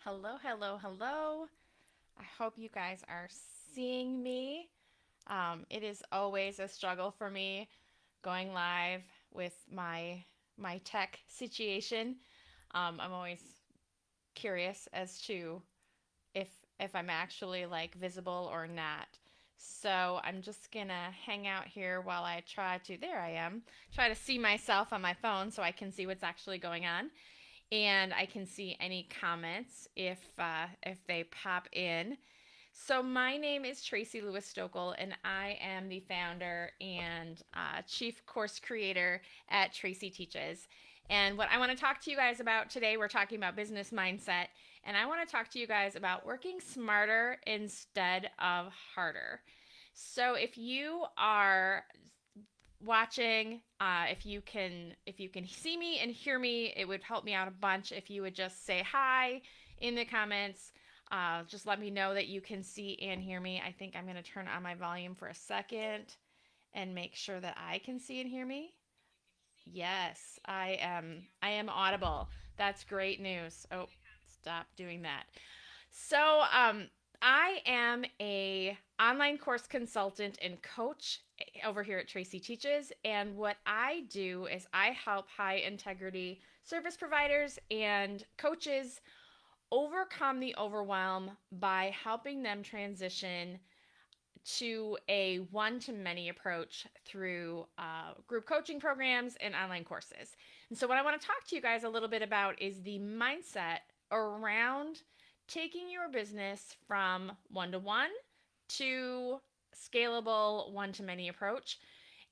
Hello, hello, hello. I hope you guys are seeing me. It is always a struggle for me going live with my tech situation. I'm always curious as to if if I'm actually like visible or not. So I'm just gonna hang out here while I try to, there I am, try to see myself on my phone so I can see what's actually going on and I can see any comments if they pop in. So my name is Tracy Lewis Stokel, and I am the founder and chief course creator at Tracy Teaches. And what I want to talk to you guys about today, we're talking about business mindset, and I want to talk to you guys about working smarter instead of harder. So if you are watching. If you can see me and hear me, it would help me out a bunch if you would just say hi in the comments. Just let me know that you can see and hear me. I think I'm going to turn on my volume for a second and make sure that I can see and hear me. Yes, I am. I am audible. That's great news. Oh, stop doing that. So, I am a online course consultant and coach over here at Tracy Teaches, and what I do is I help high integrity service providers and coaches overcome the overwhelm by helping them transition to a one to many approach through group coaching programs and online courses. And so, what I want to talk to you guys a little bit about is the mindset around taking your business from one to one to scalable one to many approach.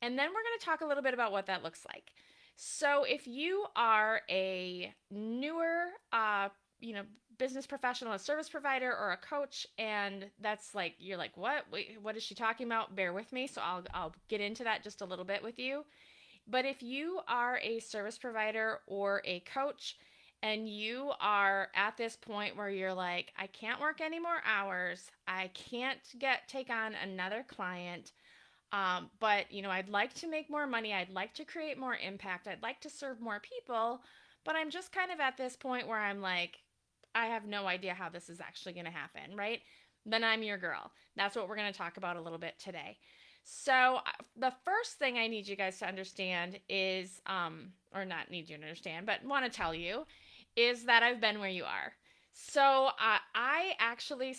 And then we're going to talk a little bit about what that looks like. So, if you are a newer, you know, business professional, a service provider, or a coach, and that's like you're like, what? Wait, what is she talking about? Bear with me. So I'll get into that just a little bit with you. But if you are a service provider or a coach, and you are at this point where you're like, I can't work any more hours, I can't take on another client, but I'd like to make more money. I'd like to create more impact. I'd like to serve more people. But I'm just kind of at this point where I'm like, I have no idea how this is actually going to happen, right? Then I'm your girl. That's what we're going to talk about a little bit today. So, the first thing I need you guys to understand is, or not need you to understand, but want to tell you, is that I've been where you are. So, I actually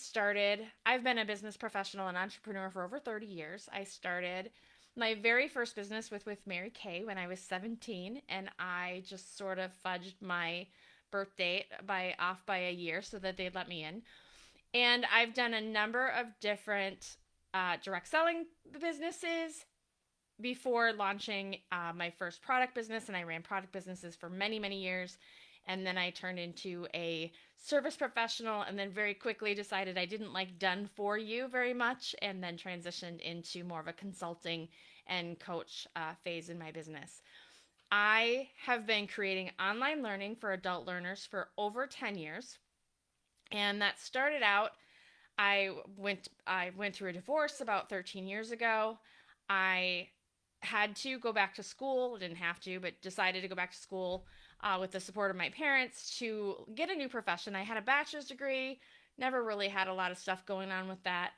I've been a business professional and entrepreneur for over 30 years. I started my very first business with Mary Kay when I was 17, and I just sort of fudged my birth date by a year so that they'd let me in. And I've done a number of different direct selling businesses before launching my first product business, and I ran product businesses for many, many years. And then I turned into a service professional, and then very quickly decided I didn't like done for you very much, and then transitioned into more of a consulting and coach phase in my business. I have been creating online learning for adult learners for over 10 years. And that started out, I went through a divorce about 13 years ago. I had to go back to school, didn't have to, but decided to go back to school with the support of my parents to get a new profession. I had a bachelor's degree, never really had a lot of stuff going on with that,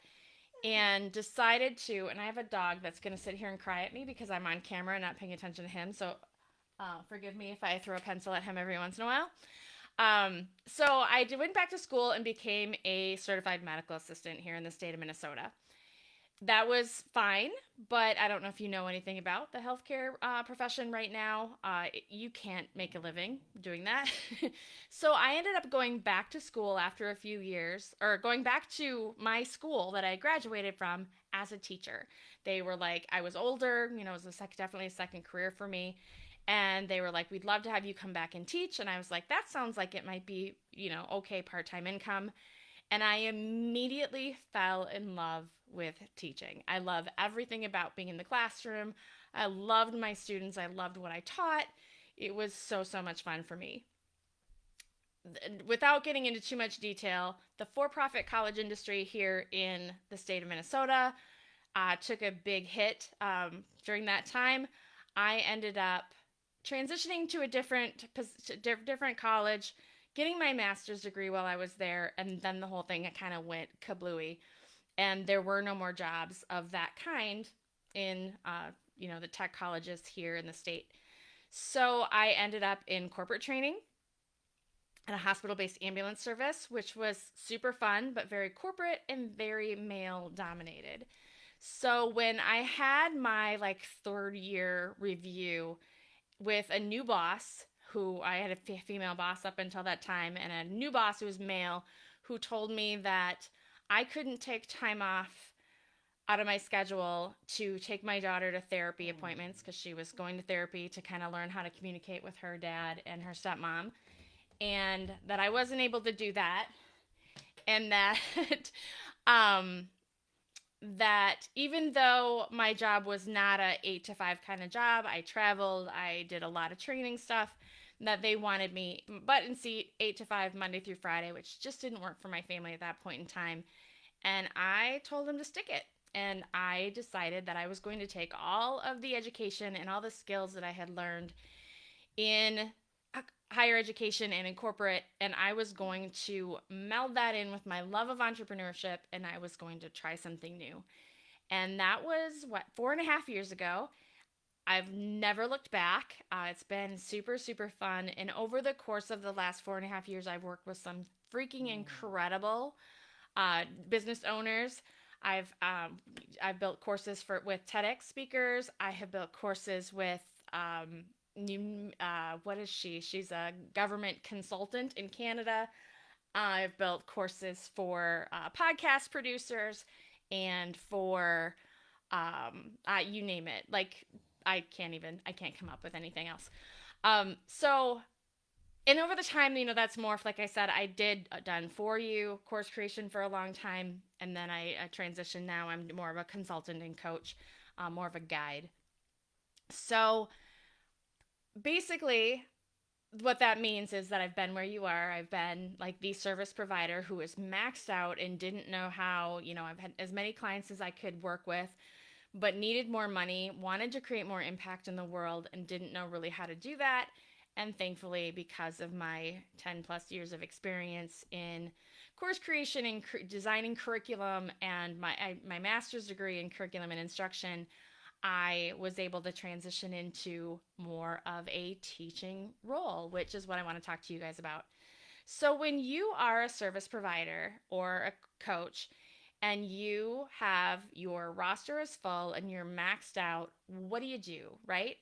and decided to. And I have a dog that's going to sit here and cry at me because I'm on camera and not paying attention to him. So forgive me if I throw a pencil at him every once in a while. So I went back to school and became a certified medical assistant here in the state of Minnesota. That was fine, but I don't know if you know anything about the healthcare profession right now. You can't make a living doing that. So I ended up going back to school after a few years, or going back to my school that I graduated from as a teacher. They were like, I was older, it was definitely a second career for me. And they were like, we'd love to have you come back and teach. And I was like, that sounds like it might be, okay part time income. And I immediately fell in love with teaching. I love everything about being in the classroom. I loved my students. I loved what I taught. It was so, so much fun for me. Without getting into too much detail, the for profit college industry here in the state of Minnesota took a big hit during that time. I ended up transitioning to a different college, getting my master's degree while I was there, and then the whole thing it kind of went kablooey, and there were no more jobs of that kind in the tech colleges here in the state. So I ended up in corporate training at a hospital-based ambulance service, which was super fun but very corporate and very male dominated. So when I had my like third year review with a new boss, who I had a female boss up until that time, and a new boss who was male, who told me that I couldn't take time off out of my schedule to take my daughter to therapy appointments because she was going to therapy to kind of learn how to communicate with her dad and her stepmom, and that I wasn't able to do that, and that um, that even though my job was not a 8 to 5 kind of job, I traveled, I did a lot of training stuff, that they wanted me butt and seat 8 to 5 Monday through Friday, which just didn't work for my family at that point in time. And I told them to stick it. And I decided that I was going to take all of the education and all the skills that I had learned in higher education and in corporate, and I was going to meld that in with my love of entrepreneurship, and I was going to try something new. And that was what, 4.5 years ago. I've never looked back. It's been super, super fun. And over the course of the last 4.5 years, I've worked with some freaking incredible business owners. I've built courses with TEDx speakers. I have built courses with what is she? She's a government consultant in Canada. I've built courses for podcast producers and for you name it. Like I can't come up with anything else. So and over the time, that's more, like I said, I did done for you course creation for a long time, and then I transitioned. Now I'm more of a consultant and coach, more of a guide. So basically, what that means is that I've been where you are. I've been like the service provider who is maxed out and didn't know how, I've had as many clients as I could work with, but needed more money, wanted to create more impact in the world, and didn't know really how to do that. And thankfully, because of my 10 plus years of experience in course creation and designing curriculum, and my master's degree in curriculum and instruction, I was able to transition into more of a teaching role, which is what I want to talk to you guys about. So, when you are a service provider or a coach and you have your roster is full and you're maxed out, what do, right?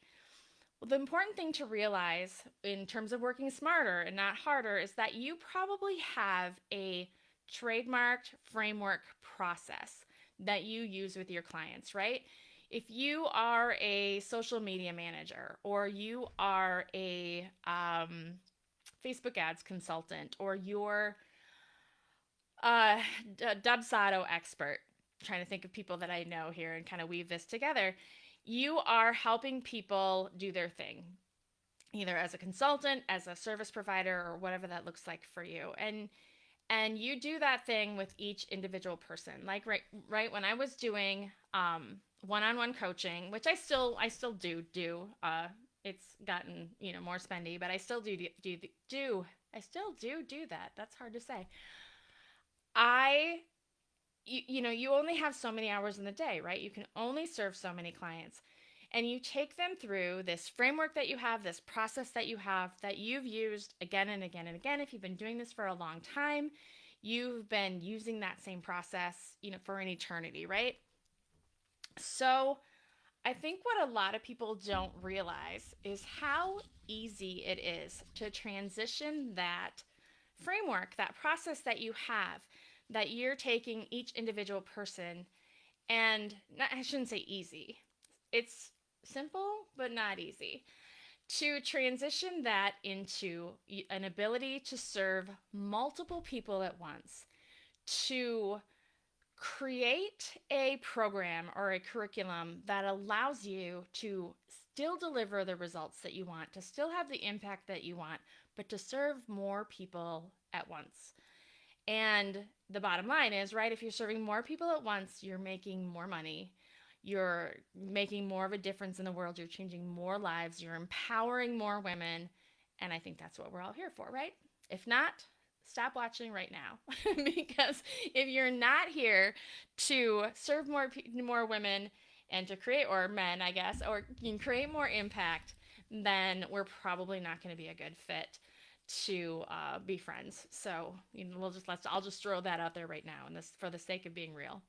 Well, the important thing to realize in terms of working smarter and not harder is that you probably have a trademarked framework process that you use with your clients, right? If you are a social media manager, or you are a Facebook ads consultant, or you're a Dubsado expert, I'm trying to think of people that I know here and kind of weave this together, you are helping people do their thing, either as a consultant, as a service provider, or whatever that looks like for you. And you do that thing with each individual person. Like right when I was doing one-on-one coaching, which I still do. It's gotten more spendy, but I still do that. That's hard to say. I you only have so many hours in the day, right? You can only serve so many clients. And you take them through this framework that you have, this process that you have, that you've used again and again and again. If you've been doing this for a long time, you've been using that same process, for an eternity, right? So I think what a lot of people don't realize is how easy it is to transition that framework, that process that you have, that you're taking each individual person, and I shouldn't say easy. It's simple, but not easy. To transition that into an ability to serve multiple people at once, to create a program or a curriculum that allows you to still deliver the results that you want, to still have the impact that you want, but to serve more people at once. And the bottom line is, right, if you're serving more people at once, you're making more money. You're making more of a difference in the world. You're changing more lives. You're empowering more women. And I think that's what we're all here for, right? If not, stop watching right now because if you're not here to serve more women and to create, or men, I guess, or you can create more impact, then we're probably not going to be a good fit to be friends. So I'll just throw that out there right now, and this for the sake of being real.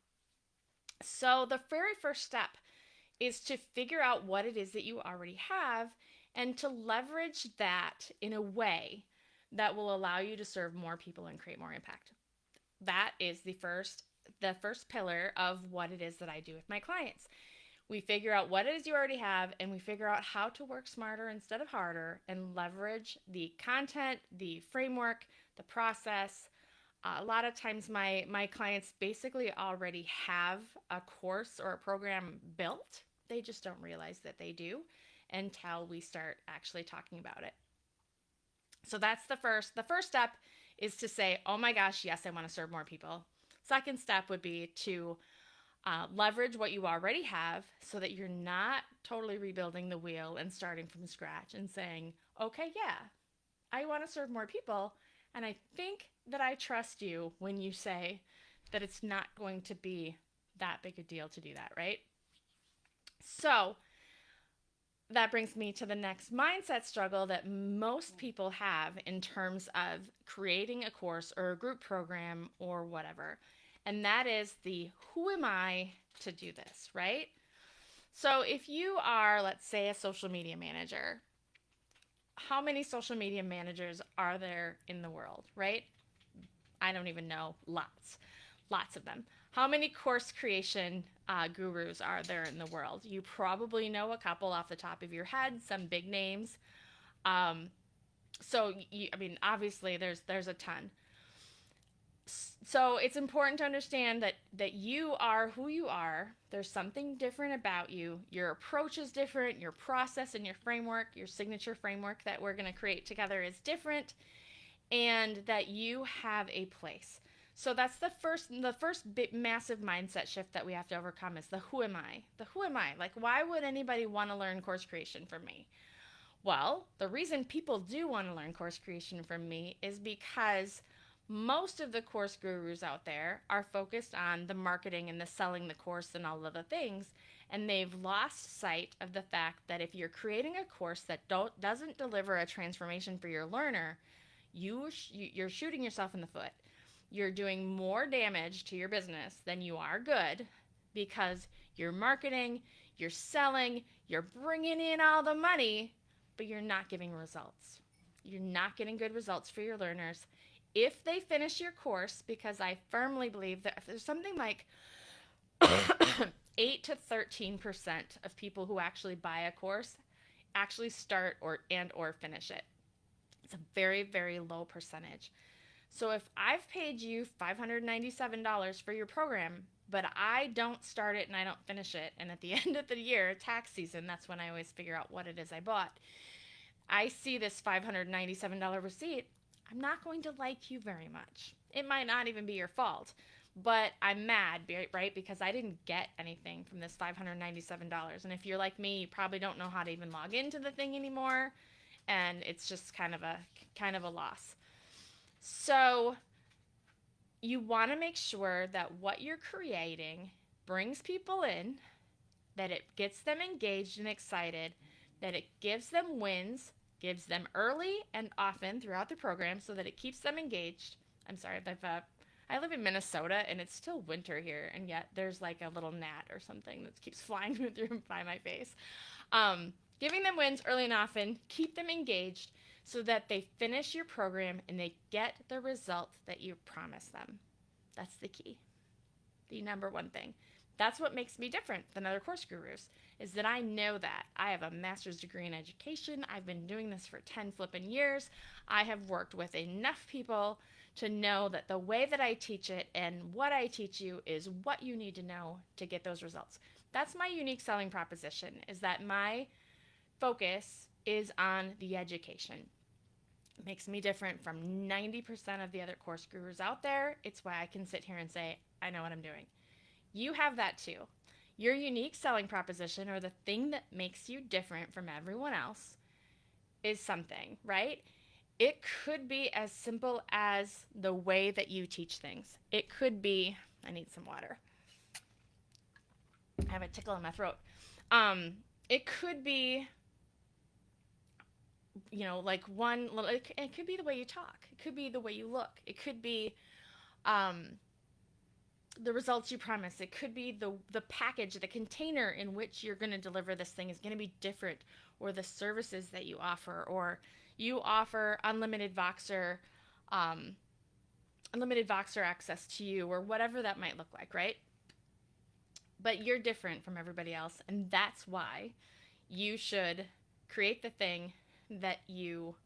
So the very first step is to figure out what it is that you already have and to leverage that in a way that will allow you to serve more people and create more impact. That is the first pillar of what it is that I do with my clients. We figure out what it is you already have and we figure out how to work smarter instead of harder and leverage the content, the framework, the process. A lot of times my clients basically already have a course or a program built. They just don't realize that they do until we start actually talking about it. So that's the first step is to say, "Oh my gosh, yes, I want to serve more people." Second step would be to leverage what you already have so that you're not totally rebuilding the wheel and starting from scratch and saying, "Okay, yeah, I want to serve more people, and I think that I trust you when you say that it's not going to be that big a deal to do that," right? So that brings me to the next mindset struggle that most people have in terms of creating a course or a group program or whatever. And that is the who am I to do this, right? So if you are, let's say, a social media manager, how many social media managers are there in the world, right? I don't even know. Lots of them. How many course creation gurus are there in the world? You probably know a couple off the top of your head, some big names. Um, I mean, obviously, there's a ton. So it's important to understand that you are who you are. There's something different about you. Your approach is different. Your process and your framework, your signature framework that we're going to create together is different, and that you have a place. So that's the first big massive mindset shift that we have to overcome is the who am I? The who am I? Like, why would anybody want to learn course creation from me? Well, the reason people do want to learn course creation from me is because most of the course gurus out there are focused on the marketing and the selling the course and all of the things, and they've lost sight of the fact that if you're creating a course that doesn't deliver a transformation for your learner, you're shooting yourself in the foot. You're doing more damage to your business than you are good because you're marketing, you're selling, you're bringing in all the money, but you're not giving results. You're not getting good results for your learners if they finish your course, because I firmly believe that if there's something like 8 to 13% of people who actually buy a course actually start or finish it. It's a very, very low percentage. So if I've paid you $597 for your program, but I don't start it and I don't finish it, and at the end of the year, tax season, that's when I always figure out what it is I bought. I see this $597 receipt, I'm not going to like you very much. It might not even be your fault, but I'm mad, right? Because I didn't get anything from this $597. And if you're like me, you probably don't know how to even log into the thing anymore, and it's just kind of a loss. So you want to make sure that what you're creating brings people in, that it gets them engaged and excited, that it gives them wins, gives them early and often throughout the program so that it keeps them engaged. I'm sorry, I live in Minnesota and it's still winter here, and yet there's like a little gnat or something that keeps flying through by my face. Giving them wins early and often, keep them engaged so that they finish your program and they get the result that you promise them. That's the key. The number one thing. That's what makes me different than other course gurus, is that I know that. I have a master's degree in education. I've been doing this for 10 flippin' years. I have worked with enough people to know that the way that I teach it and what I teach you is what you need to know to get those results. That's my unique selling proposition, is that my focus is on the education. It makes me different from 90% of the other course gurus out there. It's why I can sit here and say, I know what I'm doing. You have that too. Your unique selling proposition, or the thing that makes you different from everyone else, is something, right? It could be as simple as the way that you teach things. It could be, I need some water. I have a tickle in my throat. It could be, like it could be the way you talk. It could be the way you look. It could be um, the results you promise. It could be the package, the container in which you're going to deliver this thing is going to be different, or the services that you offer, or you offer um, unlimited Voxer access to you, or whatever that might look like, right? But you're different from everybody else, and that's why you should create the thing that you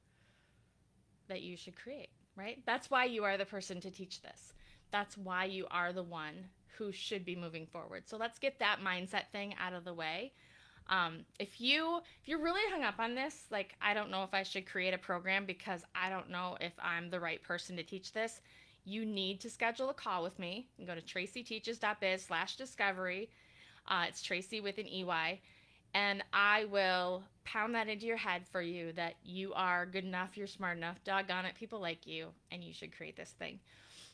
that you should create, right? That's why you are the person to teach this. That's why you are the one who should be moving forward. So let's get that mindset thing out of the way. If you're really hung up on this, like, I don't know if I should create a program because I don't know if I'm the right person to teach this, you need to schedule a call with me. You can go to tracyteaches.biz/discovery. It's Tracy with an EY. And I will pound that into your head for you that you are good enough, you're smart enough, doggone it, people like you, and you should create this thing.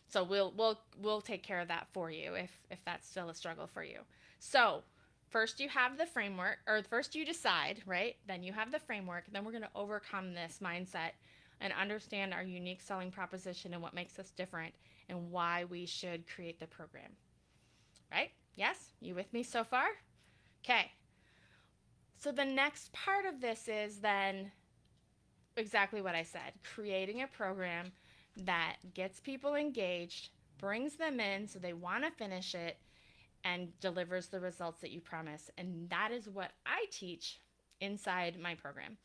So we'll take care of that for you if that's still a struggle for you. So first you have the framework, or first you decide, right? Then you have the framework. Then we're going to overcome this mindset and understand our unique selling proposition and what makes us different and why we should create the program. Right? Yes? You with me so far? Okay. So the next part of this is then exactly what I said, creating a program that gets people engaged, brings them in so they want to finish it, and delivers the results that you promise. And that is what I teach inside my program.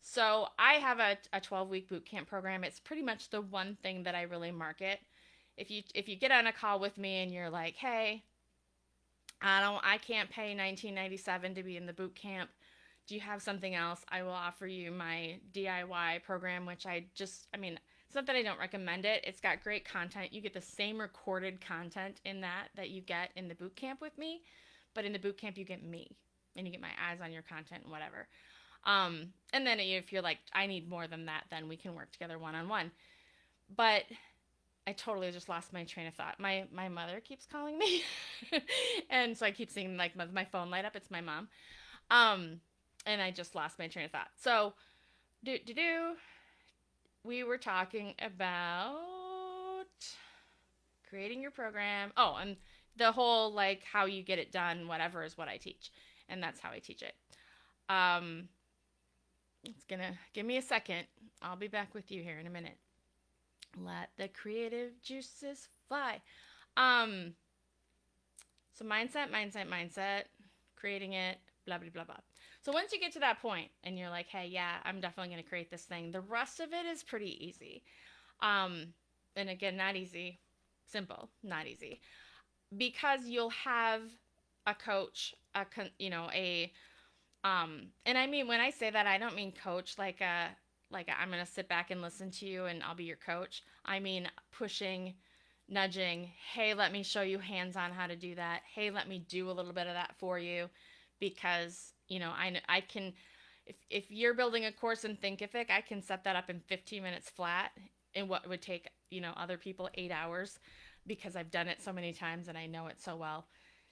So I have a 12-week boot camp program. It's pretty much the one thing that I really market. If you get on a call with me and you're like, hey, I can't pay $19.97 to be in the boot camp. Do you have something else? I will offer you my DIY program, which it's not that I don't recommend it. It's got great content. You get the same recorded content in that you get in the boot camp with me, but in the boot camp you get me and you get my eyes on your content and whatever. And then if you're like, I need more than that, then we can work together one-on-one. But I totally just lost my train of thought. My mother keeps calling me, and so I keep seeing like my phone light up. It's my mom. Um, and I just lost my train of thought. So, we were talking about creating your program. Oh, and the whole like how you get it done, whatever is what I teach, and that's how I teach it. Um, it's gonna give me a second. I'll be back with you here in a minute. Let the creative juices fly. Um, so mindset, creating it, blah, blah, blah, blah. So once you get to that point and you're like, hey, yeah, I'm definitely going to create this thing, the rest of it is pretty easy. And again, not easy, simple, not easy. Because you'll have a coach, and I mean, when I say that, I don't mean coach like I'm going to sit back and listen to you and I'll be your coach. I mean, pushing, nudging, hey, let me show you hands on how to do that. Hey, let me do a little bit of that for you because, I can, if you're building a course in Thinkific, I can set that up in 15 minutes flat in what would take, other people 8 hours because I've done it so many times and I know it so well.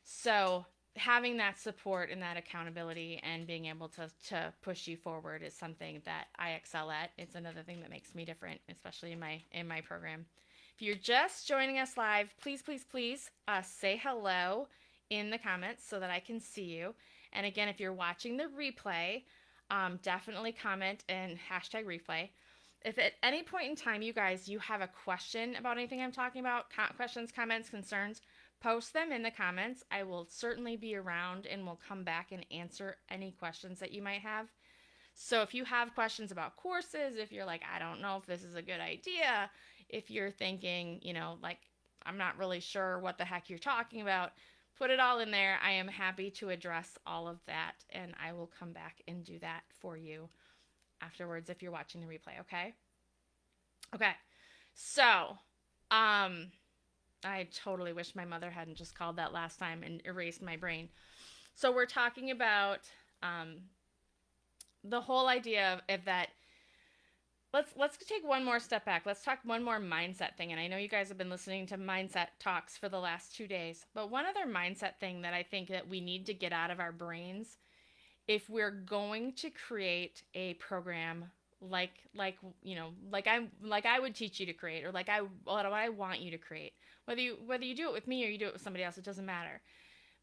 So having that support and that accountability and being able to push you forward is something that I excel at. It's another thing that makes me different, especially in my program. If you're just joining us live, please, please, please say hello in the comments so that I can see you. And again, if you're watching the replay, definitely comment and hashtag replay. If at any point in time, you guys, you have a question about anything I'm talking about, questions, comments, concerns, post them in the comments. I will certainly be around and will come back and answer any questions that you might have. So if you have questions about courses, if you're like, I don't know if this is a good idea, if you're thinking, like, I'm not really sure what the heck you're talking about, put it all in there. I am happy to address all of that, and I will come back and do that for you afterwards if you're watching the replay, okay? Okay. So, I totally wish my mother hadn't just called that last time and erased my brain. So we're talking about the whole idea of that let's take one more step back. Let's talk one more mindset thing. And I know you guys have been listening to mindset talks for the last 2 days, but one other mindset thing that I think that we need to get out of our brains if we're going to create a program like I would teach you to create, or what I want you to create, whether you do it with me or you do it with somebody else, it doesn't matter.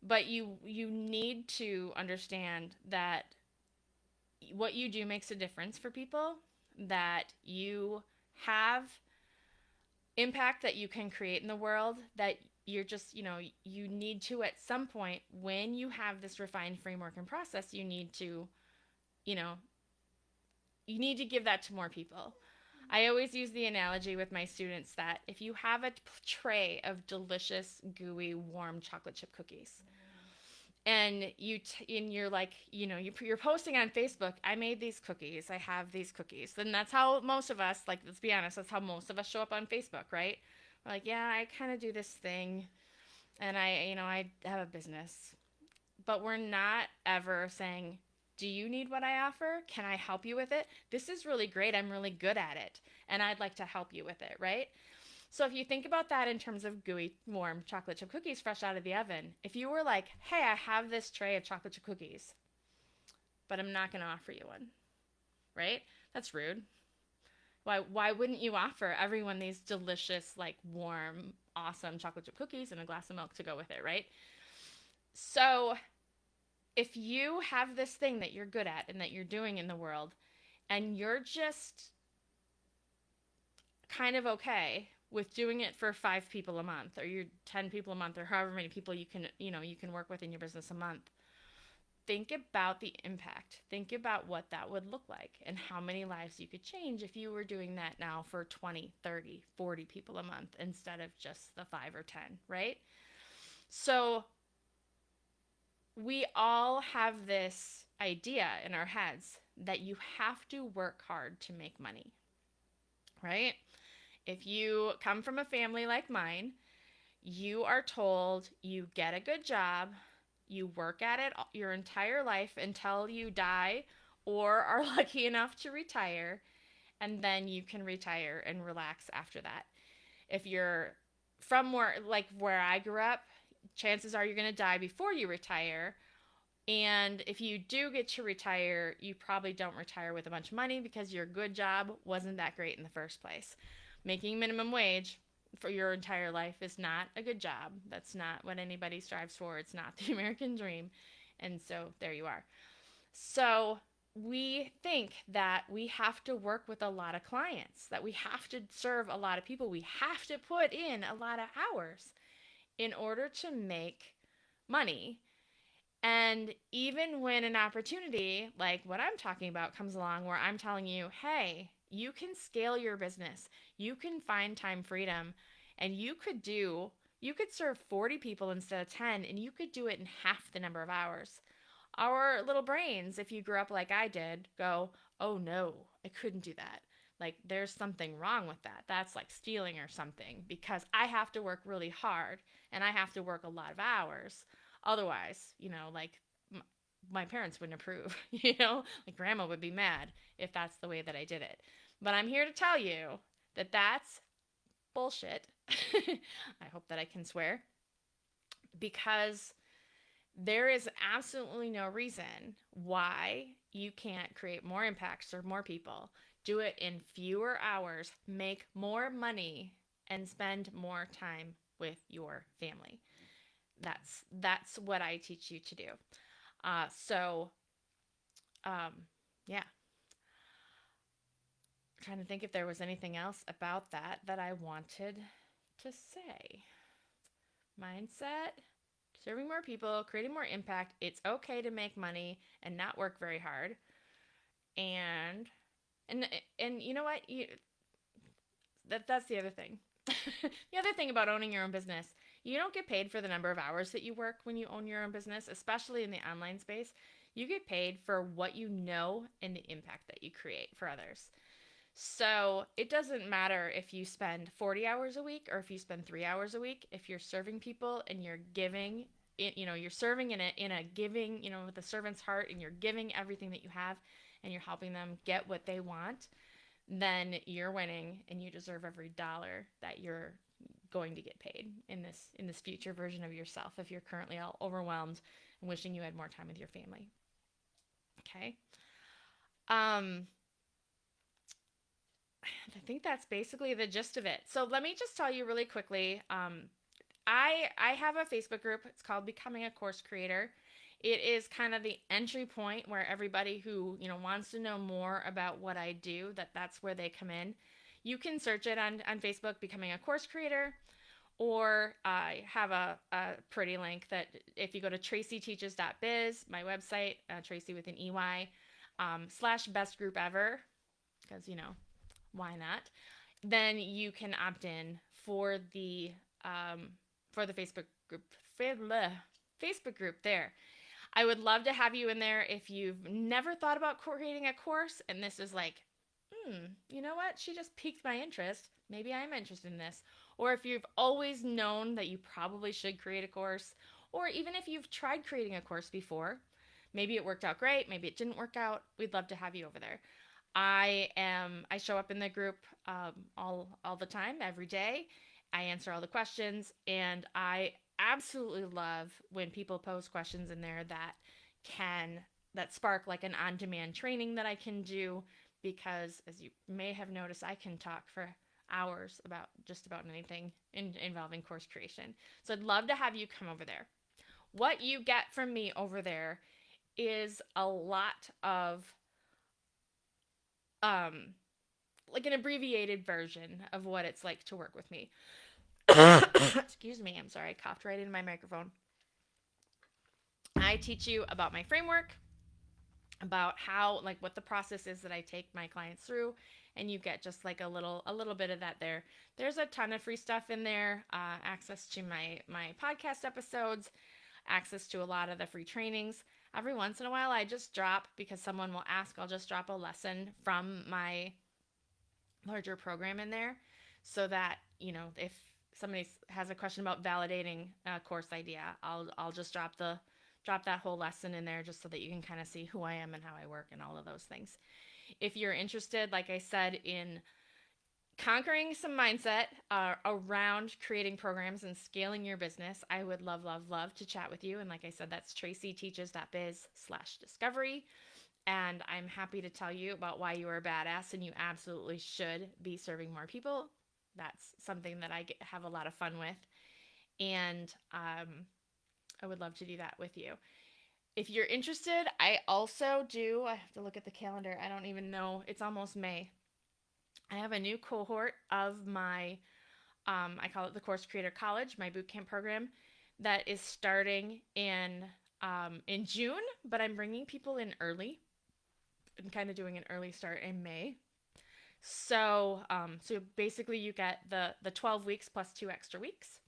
But you need to understand that what you do makes a difference for people, that you have impact that you can create in the world, that you're just, you need to, at some point, when you have this refined framework and process, you know, you need to give that to more people. I always use the analogy with my students that if you have a tray of delicious, gooey, warm chocolate chip cookies, and you're like, you're posting on Facebook, I made these cookies, I have these cookies, then that's how most of us, like, let's be honest, that's how most of us show up on Facebook, right? We're like, yeah, I kind of do this thing, and I have a business, but we're not ever saying, do you need what I offer? Can I help you with it? This is really great, I'm really good at it, and I'd like to help you with it, right? So if you think about that in terms of gooey, warm chocolate chip cookies fresh out of the oven, if you were like, hey, I have this tray of chocolate chip cookies, but I'm not going to offer you one, right? That's rude. Why wouldn't you offer everyone these delicious, like, warm, awesome chocolate chip cookies and a glass of milk to go with it, right? So if you have this thing that you're good at and that you're doing in the world, and you're just kind of okay with doing it for 5 people a month, or you're 10 people a month, or however many people you can work with in your business a month, think about the impact. Think about what that would look like and how many lives you could change if you were doing that now for 20, 30, 40 people a month instead of just the 5 or 10, right? So we all have this idea in our heads that you have to work hard to make money, right? If you come from a family like mine, you are told you get a good job, you work at it your entire life until you die or are lucky enough to retire, and then you can retire and relax after that. If you're from where I grew up, chances are you're going to die before you retire. And if you do get to retire, you probably don't retire with a bunch of money because your good job wasn't that great in the first place. Making minimum wage for your entire life is not a good job. That's not what anybody strives for. It's not the American dream. And so there you are. So we think that we have to work with a lot of clients, that we have to serve a lot of people. We have to put in a lot of hours in order to make money. And even when an opportunity like what I'm talking about comes along, where I'm telling you, hey, you can scale your business, you can find time freedom, and you could serve 40 people instead of 10, and you could do it in half the number of hours. Our little brains, if you grew up like I did, go, oh no, I couldn't do that. Like, there's something wrong with that. That's like stealing or something, because I have to work really hard and I have to work a lot of hours. Otherwise, like, my parents wouldn't approve, like grandma would be mad if that's the way that I did it. But I'm here to tell you that that's bullshit. I hope that I can swear, because there is absolutely no reason why you can't create more impact, serve more people, do it in fewer hours, make more money, and spend more time with your family. That's what I teach you to do. So yeah, I'm trying to think if there was anything else about that I wanted to say. Mindset, serving more people, creating more impact. It's okay to make money and not work very hard. And and and you know what? That's the other thing. The other thing about owning your own business, you don't get paid for the number of hours that you work when you own your own business, especially in the online space. You get paid for what you know and the impact that you create for others. So it doesn't matter if you spend 40 hours a week or if you spend 3 hours a week. If you're serving people and you're giving, you're serving in a giving, with a servant's heart, and you're giving everything that you have, and you're helping them get what they want, then you're winning and you deserve every dollar that you're going to get paid in this future version of yourself if you're currently all overwhelmed and wishing you had more time with your family. Okay. Um I think that's basically the gist of it. So let me just tell you really quickly. I have a Facebook group. It's called Becoming a Course Creator. It is kind of the entry point where everybody who wants to know more about what I do, that's where they come in. You can search it on Facebook, Becoming a Course Creator, or I have a pretty link that if you go to tracyteaches.biz, my website, Tracy with an EY, / best group ever, because why not? Then you can opt in um, for the Facebook group there. I would love to have you in there if you've never thought about creating a course and this is like, you know what? She just piqued my interest. Maybe I'm interested in this. Or if you've always known that you probably should create a course, or even if you've tried creating a course before, maybe it worked out great, maybe it didn't work out, we'd love to have you over there. I show up in the group all the time, every day. I answer all the questions, and I absolutely love when people pose questions in there can that spark like an on-demand training that I can do, because as you may have noticed, I can talk for hours about just about anything involving course creation. So I'd love to have you come over there. What you get from me over there is a lot of um like an abbreviated version of what it's like to work with me. Excuse me, I'm sorry, I coughed right into my microphone. I teach you about my framework, about how like what the process is that I take my clients through, and you get just like a little bit of that there. There's a ton of free stuff in there, access to my podcast episodes, access to a lot of the free trainings. Every once in a while I just drop, because someone will ask, I'll just drop a lesson from my larger program in there, so that if somebody has a question about validating a course idea, I'll just drop that whole lesson in there, just so that you can kind of see who I am and how I work and all of those things. If you're interested, like I said, in conquering some mindset around creating programs and scaling your business, I would love to chat with you. And like I said, that's tracyteaches.biz/discovery. And I'm happy to tell you about why you are a badass and you absolutely should be serving more people. That's something that have a lot of fun with. And I would love to do that with you. If you're interested, I also do, I have to look at the calendar. I don't even know. It's almost May. I have a new cohort of my, I call it the Course Creator College, my bootcamp program, that is starting in June, but I'm bringing people in early. I'm kind of doing an early start in May. So basically you get the 12 weeks plus 2 extra weeks.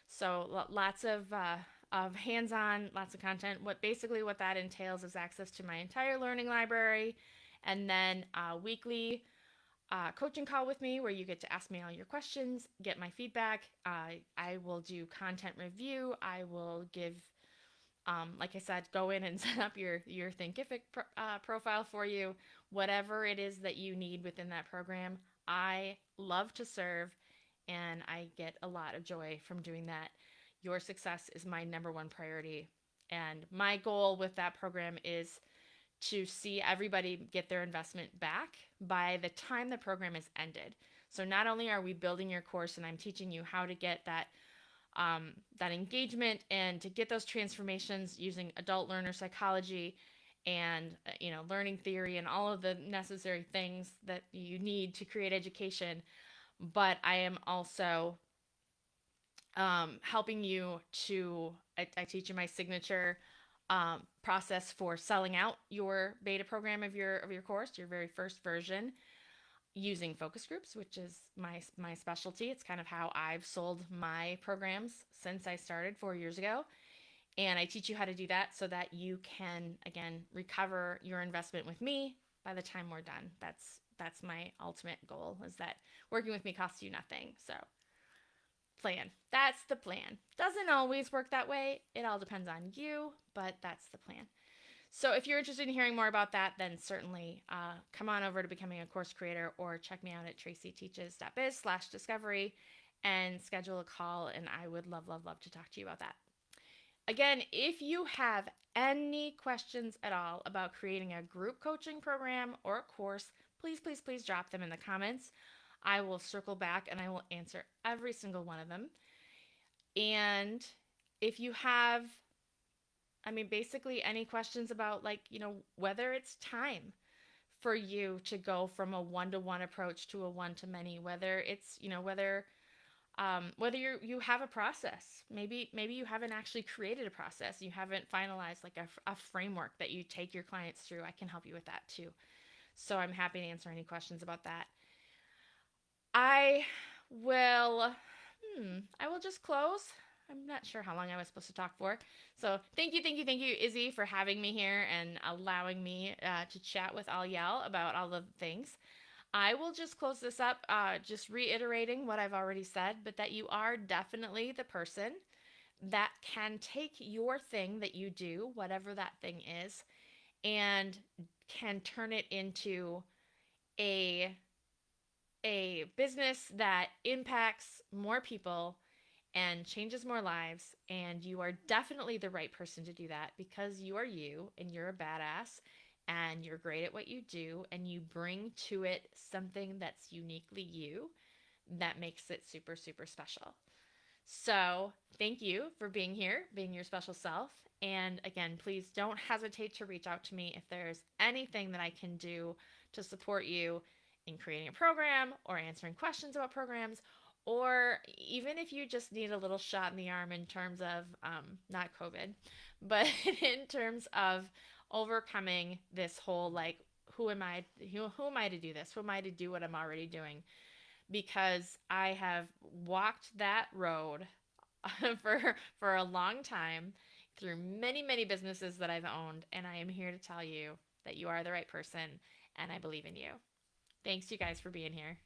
So lots of hands-on, lots of content. What that entails is access to my entire learning library, and then a weekly coaching call with me where you get to ask me all your questions, get my feedback. I will do content review. I will give, like I said, go in and set up your Thinkific profile for you. Whatever it is that you need within that program, I love to serve, and I get a lot of joy from doing that. Your success is my number one priority, and my goal with that program is to see everybody get their investment back by the time the program is ended. So not only are we building your course and I'm teaching you how to get that engagement and to get those transformations using adult learner psychology and learning theory and all of the necessary things that you need to create education, but I am also helping you to. I teach you my signature process for selling out your beta program of your course, your very first version, using focus groups, which is my specialty. It's kind of how I've sold my programs since I started 4 years ago. And I teach you how to do that so that you can again recover your investment with me by the time we're done. That's my ultimate goal, is that working with me costs you nothing. So plan. That's the plan. Doesn't always work that way. It all depends on you, but that's the plan. So if you're interested in hearing more about that, then certainly come on over to Becoming a Course Creator or check me out at tracyteaches.biz/discovery and schedule a call. And I would love, love, love to talk to you about that. Again, if you have any questions at all about creating a group coaching program or a course, please, please, please drop them in the comments. I will circle back and I will answer every single one of them. And if you have, basically any questions about, like, whether it's time for you to go from a one-to-one approach to a one-to-many, whether it's, whether you have a process, maybe you haven't actually created a process, you haven't finalized like a framework that you take your clients through, I can help you with that too. So I'm happy to answer any questions about that. I will I will just close. I'm not sure how long I was supposed to talk for. So thank you, thank you, thank you, Izzy, for having me here and allowing me to chat with all y'all about all the things. I will just close this up, just reiterating what I've already said, but that you are definitely the person that can take your thing that you do, whatever that thing is, and can turn it into a business that impacts more people and changes more lives. And you are definitely the right person to do that because you are you and you're a badass and you're great at what you do and you bring to it something that's uniquely you that makes it super, super special. So, thank you for being here, being your special self. And again, please don't hesitate to reach out to me if there's anything that I can do to support you in creating a program or answering questions about programs, or even if you just need a little shot in the arm in terms of not COVID, but in terms of overcoming this whole like, who am I to do this? Who am I to do what I'm already doing? Because I have walked that road for a long time through many, many businesses that I've owned, and I am here to tell you that you are the right person and I believe in you. Thanks you guys for being here.